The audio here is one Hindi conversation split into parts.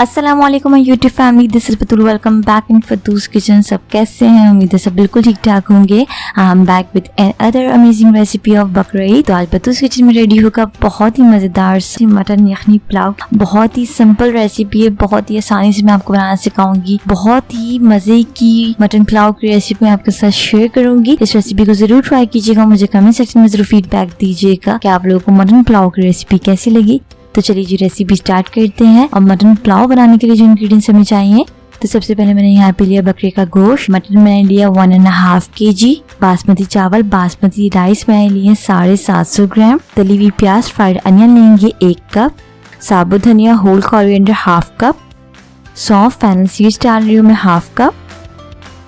अस्सलामुअलैकुम my YouTube family, this is Batool. Welcome back in Fatoos Kitchen. सब कैसे हैं? उम्मीद है सब बिल्कुल ठीक ठाक होंगे। I am back with other amazing recipe of बकरा ईद। तो आज बतूस किचन में रेडी होगा बहुत ही मज़ेदार से मटन यखनी पुलाव। बहुत ही सिंपल रेसिपी है, बहुत ही आसानी से मैं आपको बनाना सिखाऊंगी। बहुत ही मज़े की मटन पुलाव की रेसिपी मैं आपके साथ शेयर करूंगी। इस रेसिपी को जरूर ट्राई कीजिएगा। मुझे कमेंट सेक्शन में जरूर फीडबैक दीजिएगा कि आप लोगों को मटन पुलाव की रेसिपी कैसी लगी। तो चलिए जी रेसिपी स्टार्ट करते हैं। और मटन पुलाव बनाने के लिए जो इंग्रेडिएंट्स हमें चाहिए, तो सबसे पहले मैंने यहाँ पे लिया बकरे का गोश्त। मटन मैंने लिया 1.5 kg। बासमती चावल, बासमती राइस मैंने लिए 750 ग्राम। तली हुई प्याज फ्राइड अनियन लेंगे 1 कप। साबुत धनिया होल कोरिएंडर 1/2 कप। सौंफ फैनल सीड्स डाल रही हूँ मैं 1/2 कप।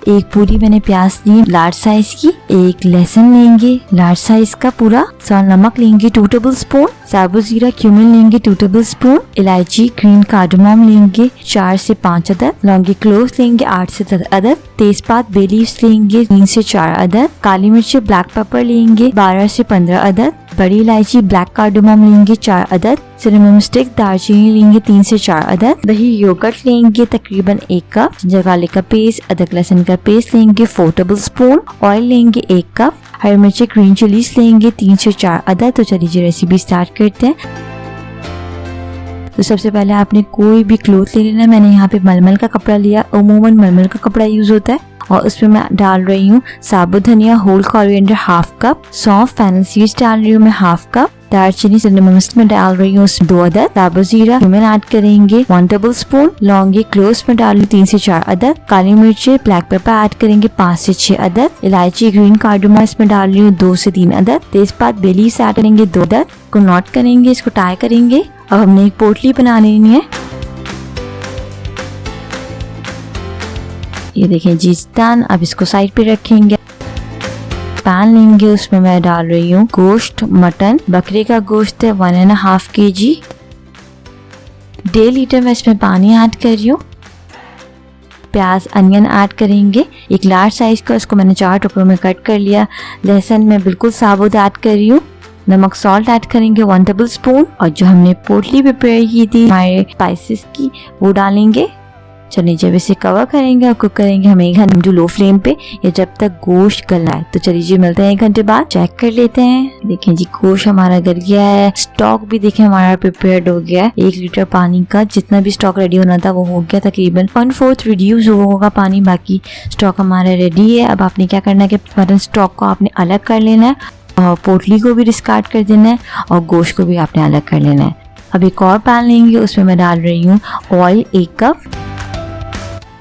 एक पूरी मैंने प्याज ली लार्ज साइज की। एक लहसुन लेंगे लार्ज साइज का पूरा। नमक लेंगे 2 टेबलस्पून। साबुत जीरा क्यूमिन लेंगे 2 टेबलस्पून। इलायची ग्रीन कार्डमम लेंगे 4 से 5 अदद। लौंगी क्लोव्स लेंगे 8 से 10 अदद। तेजपात बे लीव्स लेंगे 3 से 4 अदद। काली मिर्च ब्लैक पेपर लेंगे 12 से 15 अदद। बड़ी इलायची ब्लैक कार्डमम लेंगे 4 अदद। सिनेमन स्टिक दालचीनी लेंगे 3 से 4 अदद। दही योगर्ट लेंगे तकरीबन 1 कप। जिंजर गार्लिक का पेस्ट, अदरक लहसुन का पेस्ट लेंगे 4 टेबलस्पून। ऑयल लेंगे 1 कप। हरी मिर्ची ग्रीन चिलीज लेंगे 3 से 4 अदद। तो चलिए जी रेसिपी स्टार्ट करते हैं। तो सबसे पहले आपने कोई भी क्लोथ ले लेना। मैंने यहाँ पे मलमल का कपड़ा लिया। अमूमन मलमल का कपड़ा यूज होता है। और उसमें मैं डाल रही हूँ साबुत धनिया होल कोरिएंडर 1/2 कप। सौंफ फैनल सीड्स डाल रही हूँ मैं 1/2 कप। दालचीनी सिनेमन में डाल रही हूँ 2 अदद। साबुत जीरा क्यूमिन ऐड करेंगे 1 टेबलस्पून। लौंगी क्लोव्स में डाल रही हूँ 3 से 4 अदद। काली मिर्ची ब्लैक पेपर ऐड करेंगे 5 से 6 अदद। इलायची ग्रीन कार्डमम इसमें डाल रही हूँ 2 से 3 अदद। तेजपात बे लीव्स ऐड करेंगे 2 अदद। को नोट करेंगे, इसको टाई करेंगे। अब हमने एक पोटली बना लेनी है। ये देखें जी डन। अब इसको साइड पे रखेंगे। पैन लेंगे, उसमें मैं डाल रही हूँ गोश्त। मटन बकरे का गोश्त है 1.5 kg। 1.5 लीटर मैं इसमें पानी ऐड कर रही हूँ। प्याज अनियन ऐड करेंगे एक लार्ज साइज का, उसको मैंने 4 टुकड़ों में कट कर लिया। लहसुन मैं बिल्कुल साबुत ऐड कर रही हूँ। नमक सॉल्ट ऐड करेंगे 1 टेबलस्पून। और जो हमने पोटली प्रिपेयर की थी हमारे स्पाइसेस की, वो डालेंगे। चलिए जब इसे कवर करेंगे और कुक करेंगे हम 1 घंटे लो फ्लेम पे, या जब तक गोश्त गल आए। तो चलिए जी मिलते हैं 1 घंटे बाद। चेक कर लेते हैं। देखें जी गोश्त हमारा गल गया है। स्टॉक भी देखें हमारा प्रिपेयर्ड हो गया है। 1 लीटर पानी का जितना भी स्टॉक रेडी होना था वो हो गया। तकरीबन 1/4 रिड्यूस होगा पानी। बाकी स्टॉक हमारा रेडी है। अब आपने क्या करना है कि मटन स्टॉक को आपने अलग कर लेना है, और पोटली को भी डिस्कार्ड कर देना है, और गोश्त को भी आपने अलग कर लेना है। अब एक और पैन लेंगे, उसमें मैं डाल रही हूँ ऑयल 1 कप।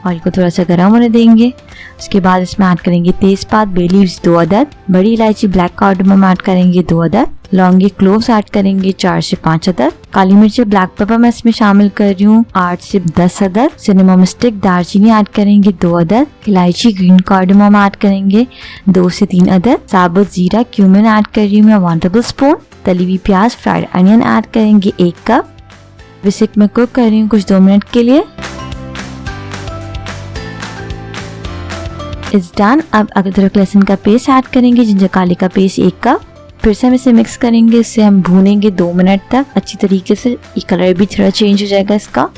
ऑयल को थोड़ा सा गर्म होने देंगे। उसके बाद इसमें ऐड करेंगे तेजपात बे लीव्स 2 अदद। बड़ी इलायची ब्लैक कार्डमम ऐड करेंगे 2 अदद। लौंगी क्लोव्स ऐड करेंगे 4 से 5 अदद। काली मिर्च ब्लैक पेपर मैं इसमें शामिल कर रही हूँ 8 से 10 अदद। सिनेमन स्टिक दालचीनी ऐड करेंगे 2 अदद। इलायची ग्रीन कार्डमम ऐड करेंगे 2 से 3 अदद। साबुत जीरा क्यूमिन ऐड कर रही हूँ मैं 1 टेबलस्पून। तली हुई प्याज फ्राइड अनियन ऐड करेंगे 1 कप। इसे मैं कुक कर रही हूँ कुछ 2 मिनट के लिए। इस डन। अब अदरक लहसुन का पेस्ट ऐड करेंगे। जिंजर गार्लिक का पेस्ट 1 कप। फिर से हम इसे मिक्स करेंगे। इससे हम भूनेंगे 2 मिनट तक अच्छी तरीके से। ये कलर भी थोड़ा चेंज हो जाएगा इसका।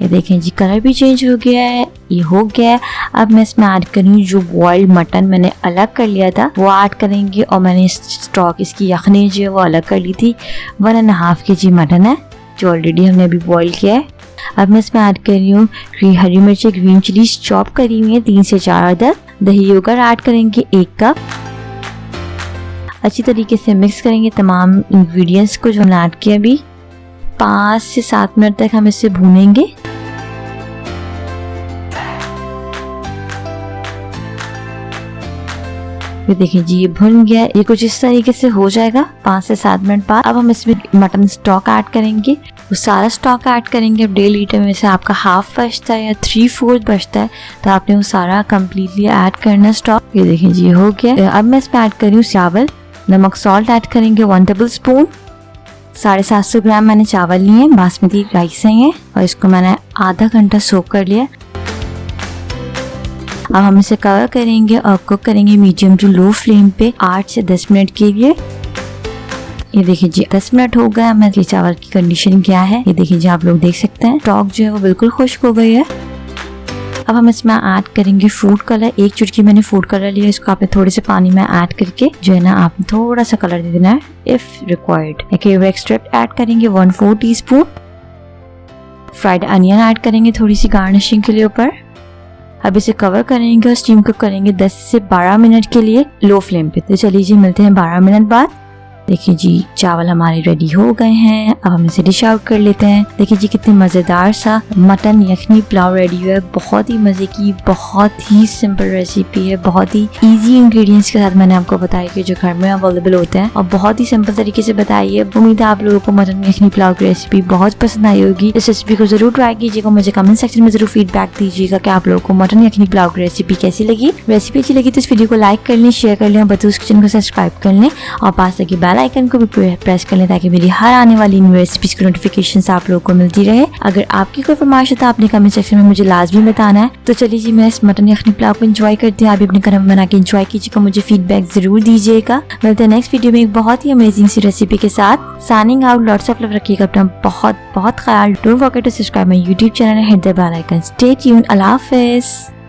ये देखें जी कलर भी चेंज हो गया है। ये हो गया है। अब मैं इसमें ऐड करूँ जो बॉइल्ड मटन मैंने अलग कर लिया था वो ऐड करेंगे। और मैंने स्टॉक इसकी यखनी जो है वो अलग कर ली थी। 1.5 kg मटन है जो ऑलरेडी हमने अभी बॉइल किया है। अब मैं इसमें ऐड कर रही हूँ हरी मिर्ची ग्रीन चिलीज चॉप करी हुई है 3 से 4 अदद। दही योगर्ट ऐड करेंगे 1 कप। अच्छी तरीके से मिक्स करेंगे तमाम इंग्रेडिएंट्स को जो हमने ऐड किया। अभी 5 से 7 मिनट तक हम इसे भूनेंगे। ये देखिए जी ये भुन गया। ये कुछ इस तरीके से हो जाएगा 5 से 7 मिनट बाद। अब हम इसमें मटन स्टॉक ऐड करेंगे। वो सारा स्टॉक ऐड करेंगे। अब 1.5 लीटर में से आपका हाफ बचता है या 3/4 बचता है, तो आपने वो सारा कम्प्लीटली ऐड करना स्टॉक। ये देखिए जी हो गया। अब मैं इसमें ऐड कर रही हूँ चावल। नमक सॉल्ट ऐड करेंगे 1 टेबलस्पून। 750 ग्राम मैंने चावल लिए, बासमती राइस है ये, और इसको मैंने आधा घंटा सोक कर लिया। अब हम इसे कवर करेंगे और कुक करेंगे मीडियम टू लो फ्लेम पे 8 से 10 मिनट के लिए। ये देखिए जी 10 मिनट हो गया। मैं ये चावल की कंडीशन क्या है ये देखिए जी, आप लोग देख सकते हैं स्टॉक जो है वो बिल्कुल खुश्क हो गई है। अब हम इसमें ऐड करेंगे फूड कलर। 1 चुटकी मैंने फूड कलर लिया, इसको आपने थोड़े से पानी में ऐड करके जो है ना आपने थोड़ा सा कलर दे देना है इफ रिक्वायर्ड। एक एक्सट्रैक्ट ऐड करेंगे 1/4 टीस्पून। फ्राइड अनियन ऐड करेंगे थोड़ी सी गार्निशिंग के लिए ऊपर। अब इसे कवर करेंगे और स्टीम कुक करेंगे 10 से 12 मिनट के लिए लो फ्लेम पे। तो चलिए जी मिलते हैं 12 मिनट बाद। देखिए जी चावल हमारे रेडी हो गए हैं। अब हम इसे डिश आउट कर लेते हैं। देखिए जी कितने मजेदार सा मटन यखनी पुलाव रेडी हुआ है। बहुत ही मजे की, बहुत ही सिंपल रेसिपी है, बहुत ही इजी इंग्रेडिएंट्स के साथ मैंने आपको बताया कि जो घर में अवेलेबल होते हैं और बहुत ही सिंपल तरीके से बताई है। उम्मीद है आप लोगों को मटन यखनी पुलाव की रेसिपी बहुत पसंद आई होगी। इस रेसिपी को जरूर ट्राई कीजिएगा, मुझे कमेंट सेक्शन में जरूर फीडबैक दीजिएगा कि आप लोगों को मटन यखनी पुलाव की रेसिपी कैसी लगी। रेसिपी अच्छी लगी तो इस वीडियो को लाइक कर लें, शेयर कर लें, बतूस किचन को सब्सक्राइब कर लें और पास लगे बेल आइकन को भी प्रेस कर लें ताकि मेरी हर आने वाली न्यू रेसिपीज की नोटिफिकेशंस आप लोगों को मिलती रहे। अगर आपकी कोई फरमाइश है तो आपने कमेंट सेक्शन में मुझे लाजमी बताना है। तो चलिए जी मैं इस मटन यखनी पुलाव को एंजॉय करती हूँ। आप भी अपने घर में बना के एंजॉय कीजिएगा, मुझे फीडबैक जरूर दीजिएगा। मिलते हैं नेक्स्ट वीडियो में एक बहुत ही अमेजिंग सी रेसिपी के साथ। Signing out, lots of love, रखिएगा अपना बहुत बहुत ख्याल। Don't forget to subscribe my YouTube channel and hit the bell icon. Stay tuned. अल्लाह हाफिज़।